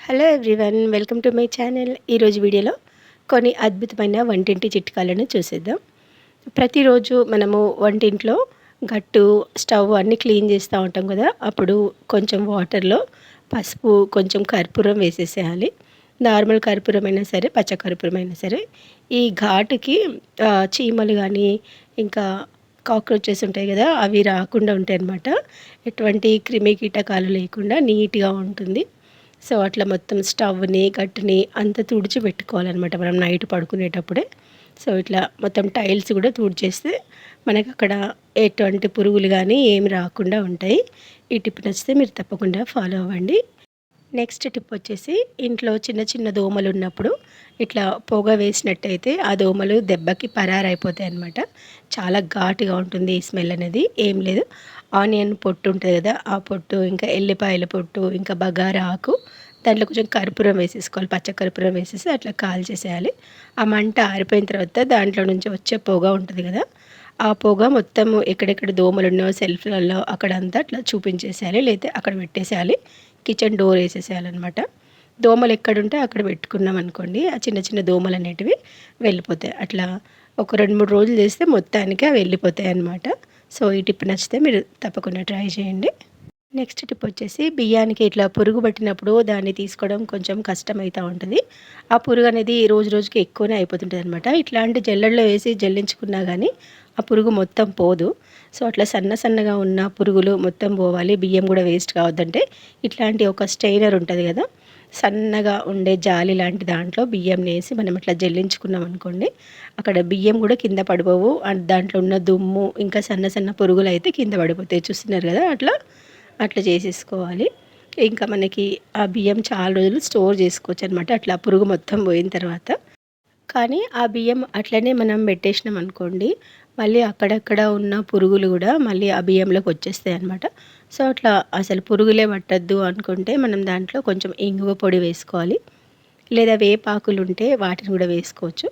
Hello everyone, welcome to my channel. ఈరోజు వీడియోలో కొన్ని అద్భుతమైన వంటింటి చిట్కాలను చూసేద్దాం. ప్రతిరోజు మనము వంటింట్లో గట్టు స్టవ్ అన్నీ క్లీన్ చేస్తూ ఉంటాం కదా. అప్పుడు కొంచెం వాటర్లో పసుపు, కొంచెం కర్పూరం వేసేసేయాలి. నార్మల్ కర్పూరం అయినా సరే, పచ్చ కర్పూరం అయినా సరే. ఈ ఘాటుకి చీమలు కానీ ఇంకా కాక్రోచెస్ ఉంటాయి కదా, అవి రాకుండా ఉంటాయి అన్నమాట. ఎటువంటి క్రిమి కీటకాలు లేకుండా నీట్గా ఉంటుంది. సో అట్లా మొత్తం స్టవ్ని గట్టుని అంతా తుడిచి పెట్టుకోవాలన్నమాట మనం నైట్ పడుకునేటప్పుడే. సో ఇట్లా మొత్తం టైల్స్ కూడా తుడిచేస్తే మనకు అక్కడ ఎటువంటి పురుగులు కానీ ఏమి రాకుండా ఉంటాయి. ఈ టిప్ నచ్చితే మీరు తప్పకుండా ఫాలో అవ్వండి. నెక్స్ట్ టిప్ వచ్చేసి, ఇంట్లో చిన్న చిన్న దోమలు ఉన్నప్పుడు ఇట్లా పొగ వేసినట్టయితే ఆ దోమలు దెబ్బకి పరారైపోతాయి అన్నమాట. చాలా ఘాటుగా ఉంటుంది ఈ స్మెల్ అనేది. ఏం లేదు, ఆనియన్ పొట్టు ఉంటుంది కదా, ఆ పొట్టు, ఇంకా ఎల్లిపాయల పొట్టు, ఇంకా బగారా ఆకు, దాంట్లో కొంచెం కర్పూరం వేసేసుకోవాలి. పచ్చ కర్పూరం వేసేసి అట్లా కాల్చేసేయాలి. ఆ మంట ఆరిపోయిన తర్వాత దాంట్లో నుంచి వచ్చే పొగ ఉంటుంది కదా, ఆ పొగ మొత్తం ఎక్కడెక్కడ దోమలు ఉన్నాయో సెల్ఫ్లలో అక్కడంతా అట్లా చూపించేసేయాలి, లేకపోతే అక్కడ పెట్టేసేయాలి. కిచెన్ డోర్ వేసేసేయాలన్నమాట. దోమలు ఎక్కడుంటే అక్కడ పెట్టుకున్నాం అనుకోండి, ఆ చిన్న చిన్న దోమలు అనేటివి వెళ్ళిపోతాయి. అట్లా ఒక 2-3 రోజులు చేస్తే మొత్తానికి అవి వెళ్ళిపోతాయి అన్నమాట. సో ఈ టిప్ నచ్చితే మీరు తప్పకుండా ట్రై చేయండి. నెక్స్ట్ టిప్ వచ్చేసి, బియ్యానికి ఇట్లా పురుగు పట్టినప్పుడు దాన్ని తీసుకోవడం కొంచెం కష్టమవుతూ ఉంటుంది. ఆ పురుగు అనేది రోజు రోజుకి ఎక్కువనే అయిపోతుంటుంది అనమాట. ఇట్లాంటి జల్లెడలో వేసి జల్లించుకున్నా కానీ ఆ పురుగు మొత్తం పోదు. సో అట్లా సన్న సన్నగా ఉన్న పురుగులు మొత్తం పోవాలి, బియ్యం కూడా వేస్ట్ కావద్దంటే ఇట్లాంటి ఒక స్టెయినర్ ఉంటుంది కదా, సన్నగా ఉండే జాలి లాంటి దాంట్లో బియ్యం వేసి మనం ఇట్లా జల్లించుకున్నాం అనుకోండి, అక్కడ బియ్యం కూడా కింద పడిపోవు. అండ్ దాంట్లో ఉన్న దుమ్ము ఇంకా సన్న సన్న పురుగులు అయితే కింద పడిపోతాయి. చూస్తున్నారు కదా, అట్లా అట్లా చేసేసుకోవాలి. ఇంకా మనకి ఆ బియ్యం చాలా రోజులు స్టోర్ చేసుకోవచ్చు అనమాట, అట్లా పురుగు మొత్తం పోయిన తర్వాత. కానీ ఆ బియ్యం అట్లనే మనం పెట్టేసినాం అనుకోండి, మళ్ళీ అక్కడక్కడ ఉన్న పురుగులు కూడా మళ్ళీ ఆ బియ్యంలోకి వచ్చేస్తాయి అనమాట. సో అట్లా అసలు పురుగులే పట్టద్దు అనుకుంటే మనం దాంట్లో కొంచెం ఇంగువ పొడి వేసుకోవాలి, లేదా వేపాకులు ఉంటే వాటిని కూడా వేసుకోవచ్చు.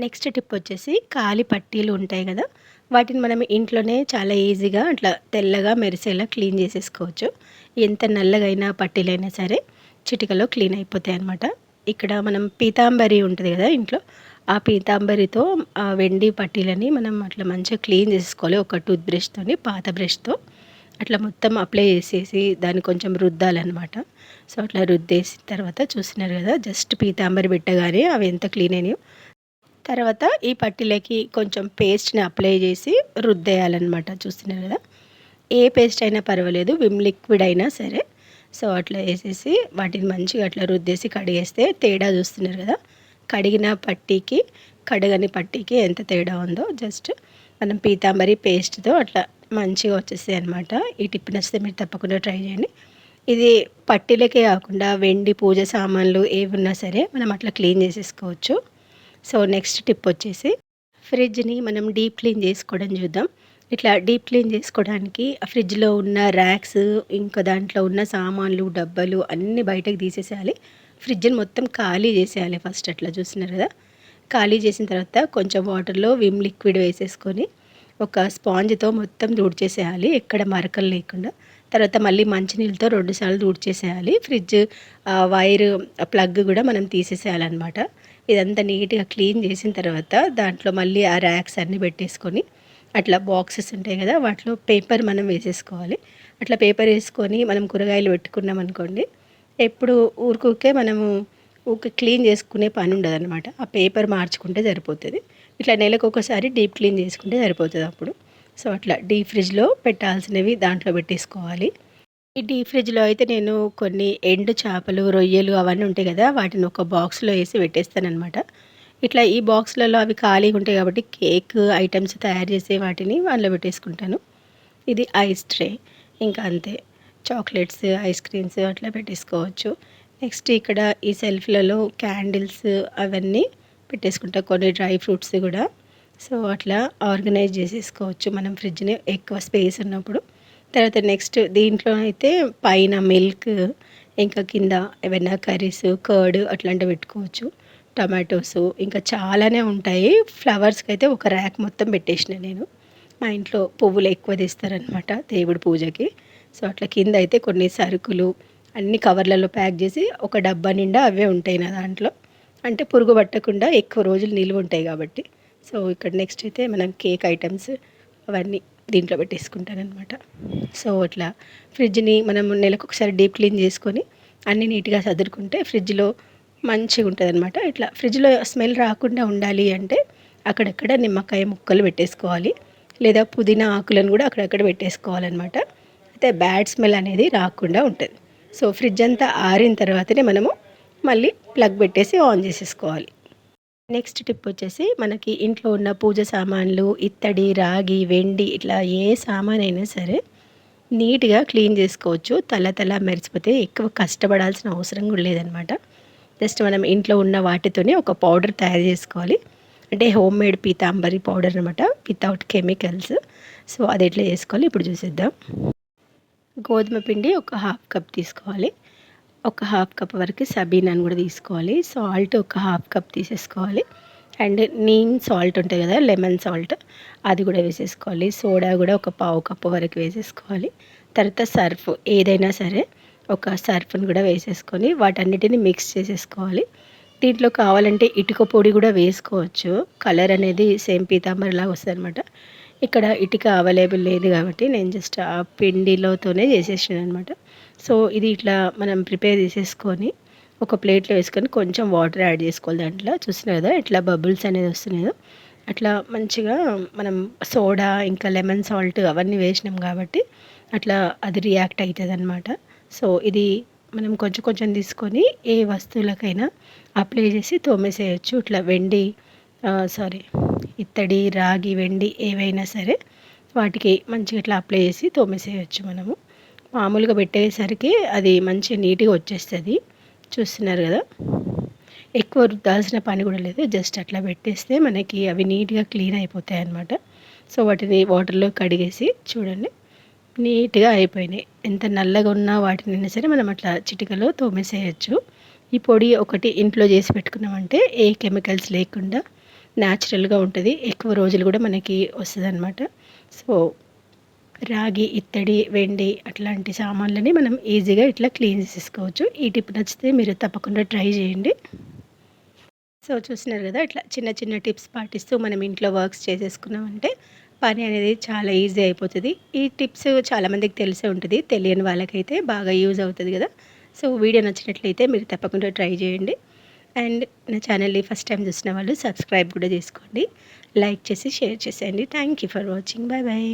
నెక్స్ట్ టిప్ వచ్చేసి, కాలి పట్టీలు ఉంటాయి కదా, వాటిని మనం ఇంట్లోనే చాలా ఈజీగా అట్లా తెల్లగా మెరిసేలా క్లీన్ చేసేసుకోవచ్చు. ఎంత నల్లగైనా పట్టీలైనా సరే చిటికలో క్లీన్ అయిపోతాయి అన్నమాట. ఇక్కడ మనం పీతాంబరి ఉంటుంది కదా ఇంట్లో, ఆ పీతాంబరితో ఆ వెండి పట్టీలని మనం అట్లా మంచిగా క్లీన్ చేసుకోవాలి. ఒక టూత్ బ్రష్తోని, పాత బ్రష్తో అట్లా మొత్తం అప్లై చేసేసి దాన్ని కొంచెం రుద్దాలన్నమాట. సో అట్లా రుద్దేసిన తర్వాత చూస్తున్నారు కదా, జస్ట్ పీతాంబరి పెట్టగానే అవి ఎంత క్లీన్ అయినాయో. తర్వాత ఈ పట్టీలకి కొంచెం పేస్ట్ని అప్లై చేసి రుద్దేయాలన్నమాట. చూస్తున్నారు కదా, ఏ పేస్ట్ అయినా పర్వాలేదు, విమ్ లిక్విడ్ అయినా సరే. సో అట్లా వేసేసి వాటిని మంచిగా అట్లా రుద్దేసి కడిగేస్తే తేడా చూస్తున్నారు కదా, కడిగిన పట్టీకి కడగని పట్టీకి ఎంత తేడా ఉందో. జస్ట్ మనం పీతాంబరి పేస్ట్తో అట్లా మంచిగా వచ్చేస్తాయి అనమాట. ఈ టిప్ నచ్చితే మీరు తప్పకుండా ట్రై చేయండి. ఇది పట్టీలకే కాకుండా వెండి పూజ సామాన్లు ఏవి ఉన్నా సరే మనం అట్లా క్లీన్ చేసేసుకోవచ్చు. సో నెక్స్ట్ టిప్ వచ్చేసి, ఫ్రిడ్జ్ని మనం డీప్ క్లీన్ చేసుకోవడం చూద్దాం. ఇట్లా డీప్ క్లీన్ చేసుకోవడానికి ఆ ఫ్రిడ్జ్లో ఉన్న ర్యాక్స్, ఇంకా దాంట్లో ఉన్న సామాన్లు, డబ్బాలు అన్నీ బయటకు తీసేసేయాలి. ఫ్రిడ్జ్ని మొత్తం ఖాళీ చేసేయాలి ఫస్ట్. అట్లా చూస్తున్నారు కదా, ఖాళీ చేసిన తర్వాత కొంచెం వాటర్లో విమ్ లిక్విడ్ వేసేసుకొని ఒక స్పాంజ్తో మొత్తం తుడిచేసేయాలి, ఎక్కడ మరకలు లేకుండా. తర్వాత మళ్ళీ మంచినీళ్ళతో 2 సార్లు తుడిచేసేయాలి. ఫ్రిడ్జ్ వైర్ ప్లగ్ కూడా మనం తీసేసేయాలన్నమాట. ఇదంతా నీట్గా క్లీన్ చేసిన తర్వాత దాంట్లో మళ్ళీ ఆ ర్యాక్స్ అన్నీ పెట్టేసుకొని అట్లా బాక్సెస్ ఉంటాయి కదా, వాటిలో పేపర్ మనం వేసేసుకోవాలి. అట్లా పేపర్ వేసుకొని మనం కూరగాయలు పెట్టుకున్నాం అనుకోండి, ఎప్పుడు ఊరికే మనము ఊరికే క్లీన్ చేసుకునే పని ఉండదు అనమాట. ఆ పేపర్ మార్చుకుంటే సరిపోతుంది. ఇట్లా నెలకు ఒకసారి డీప్ క్లీన్ చేసుకుంటే సరిపోతుంది అప్పుడు. సో అట్లా డీప్ ఫ్రిడ్జ్లో పెట్టాల్సినవి దాంట్లో పెట్టేసుకోవాలి. ఈ డీప్ ఫ్రిడ్జ్లో అయితే నేను కొన్ని ఎండు చేపలు, రొయ్యలు అవన్నీ ఉంటాయి కదా, వాటిని ఒక బాక్స్లో వేసి పెట్టేస్తానమాట. ఇట్లా ఈ బాక్స్లలో అవి ఖాళీగా ఉంటాయి కాబట్టి కేక్ ఐటమ్స్ తయారు చేసే వాటిని అందులో పెట్టేసుకుంటాను. ఇది ఐస్ ట్రే, ఇంకా అంతే. చాక్లెట్స్, ఐస్ క్రీమ్స్ అట్లా పెట్టేసుకోవచ్చు. నెక్స్ట్ ఇక్కడ ఈ సెల్ఫ్లలో క్యాండిల్స్ అవన్నీ పెట్టేసుకుంటా, కొన్ని డ్రై ఫ్రూట్స్ కూడా. సో అట్లా ఆర్గనైజ్ చేసేసుకోవచ్చు మనం ఫ్రిడ్జ్ని ఎక్కువ స్పేస్ ఉన్నప్పుడు. తర్వాత నెక్స్ట్ దీంట్లో అయితే పైన మిల్క్, ఇంకా కింద ఏమైనా కర్రీస్, కర్డ్ అట్లాంటివి పెట్టుకోవచ్చు. టమాటోస్ ఇంకా చాలానే ఉంటాయి. ఫ్లవర్స్కి అయితే ఒక ర్యాక్ మొత్తం పెట్టేసిన నేను. మా ఇంట్లో పువ్వులు ఎక్కువ తెస్తారనమాట దేవుడి పూజకి. సో అట్లా కింద అయితే కొన్ని సరుకులు, అన్ని కవర్లలో ప్యాక్ చేసి ఒక డబ్బా నిండా అవే ఉంటాయి నా దాంట్లో. అంటే పురుగు పట్టకుండా ఎక్కువ రోజులు నిలువ ఉంటాయి కాబట్టి. సో ఇక్కడ నెక్స్ట్ అయితే మనం కేక్ ఐటమ్స్ అవన్నీ దీంట్లో పెట్టేసుకుంటానమాట. సో అట్లా ఫ్రిడ్జ్ని మనం నెలకు ఒకసారి డీప్ క్లీన్ చేసుకొని అన్నీ నీట్గా సర్దుకుంటే ఫ్రిడ్జ్లో మంచిగా ఉంటుంది అనమాట. ఇట్లా ఫ్రిడ్జ్లో స్మెల్ రాకుండా ఉండాలి అంటే అక్కడక్కడ నిమ్మకాయ ముక్కలు పెట్టేసుకోవాలి, లేదా పుదీనా ఆకులను కూడా అక్కడక్కడ పెట్టేసుకోవాలన్నమాట. అయితే బ్యాడ్ స్మెల్ అనేది రాకుండా ఉంటుంది. సో ఫ్రిడ్జ్ అంతా ఆరిన తర్వాతనే మనము మళ్ళీ ప్లగ్ పెట్టేసి ఆన్ చేసేసుకోవాలి. నెక్స్ట్ టిప్ వచ్చేసి మనకి ఇంట్లో ఉన్న పూజ సామాన్లు, ఇత్తడి, రాగి, వెండి ఇట్లా ఏ సామాన్ అయినా సరే నీట్గా క్లీన్ చేసుకోవచ్చు. తల మెరిసిపోతే ఎక్కువ కష్టపడాల్సిన అవసరం కూడా లేదనమాట. జస్ట్ మనం ఇంట్లో ఉన్న వాటితోనే ఒక పౌడర్ తయారు చేసుకోవాలి. అంటే హోమ్ మేడ్ పీతాంబరి పౌడర్ అనమాట, వితౌట్ కెమికల్స్. సో అది ఎట్లా చేసుకోవాలి ఇప్పుడు చూసేద్దాం. గోధుమ పిండి ఒక 1/2 కప్ తీసుకోవాలి. ఒక 1/2 కప్ వరకు సబీనాను కూడా తీసుకోవాలి. సాల్ట్ ఒక 1/2 కప్ తీసేసుకోవాలి. అండ్ నీమ్ సాల్ట్ ఉంటుంది కదా, లెమన్ సాల్ట్, అది కూడా వేసేసుకోవాలి. సోడా కూడా ఒక 1/2 కప్పు వరకు వేసేసుకోవాలి. తర్వాత సర్ఫ్ ఏదైనా సరే ఒక సర్ఫ్ని కూడా వేసేసుకొని వాటన్నిటిని మిక్స్ చేసేసుకోవాలి. దీంట్లో కావాలంటే ఇటుక పొడి కూడా వేసుకోవచ్చు. కలర్ అనేది సేమ్ పీతాంబరిలాగా వస్తుంది అనమాట. ఇక్కడ ఇటుక అవైలబుల్ లేదు కాబట్టి నేను జస్ట్ ఆ పిండిలోతోనే చేసేసాను అనమాట. సో ఇది ఇట్లా మనం ప్రిపేర్ చేసేసుకొని ఒక ప్లేట్లో వేసుకొని కొంచెం వాటర్ యాడ్ చేసుకోవాలి. దాంట్లో చూస్తున్నారు కదా ఇట్లా బబుల్స్ అనేది వస్తున్నాయి. అట్లా మంచిగా మనం సోడా ఇంకా లెమన్ సాల్ట్ అవన్నీ వేసినాం కాబట్టి అట్లా అది రియాక్ట్ అవుతుంది అనమాట. సో ఇది మనం కొంచెం కొంచెం తీసుకొని ఏ వస్తువులకైనా అప్లై చేసి తోమేసేయచ్చు. ఇట్లా వెండి ఇత్తడి, రాగి, వెండి ఏవైనా సరే వాటికి మంచిగా ఇట్లా అప్లై చేసి తోమేసేయచ్చు. మనము మామూలుగా పెట్టేసరికి అది మంచిగా నీట్గా వచ్చేస్తుంది. చూస్తున్నారు కదా, ఎక్కువ రుద్దాల్సిన పని కూడా లేదు. జస్ట్ అట్లా పెట్టేస్తే మనకి అవి నీట్గా క్లీన్ అయిపోతాయి అన్నమాట. సో వాటిని వాటర్లో కడిగేసి చూడండి నీట్గా అయిపోయినాయి. ఎంత నల్లగా ఉన్నా వాటినైనా సరే మనం అట్లా చిటికలో తోమేసేయచ్చు. ఈ పొడి ఒకటి ఇంట్లో చేసి పెట్టుకున్నామంటే ఏ కెమికల్స్ లేకుండా న్యాచురల్గా ఉంటుంది. ఎక్కువ రోజులు కూడా మనకి వస్తుంది అనమాట. సో రాగి, ఇత్తడి, వెండి అట్లాంటి సామాన్లని మనం ఈజీగా ఇట్లా క్లీన్ చేసేసుకోవచ్చు. ఈ టిప్ నచ్చితే మీరు తప్పకుండా ట్రై చేయండి. సో చూస్తున్నారు కదా, ఇట్లా చిన్న చిన్న టిప్స్ పాటిస్తూ మనం ఇంట్లో వర్క్స్ చేసేసుకున్నామంటే పని అనేది చాలా ఈజీ అయిపోతుంది. ఈ టిప్స్ చాలామందికి తెలిసే ఉంటుంది, తెలియని వాళ్ళకైతే బాగా యూజ్ అవుతుంది కదా. సో వీడియో నచ్చినట్లయితే మీరు తప్పకుండా ట్రై చేయండి. అండ్ నా ఛానల్ని ఫస్ట్ టైం చూసిన వాళ్ళు సబ్స్క్రైబ్ కూడా చేసుకోండి, లైక్ చేసి షేర్ చేసేయండి. Thank you for watching. Bye bye.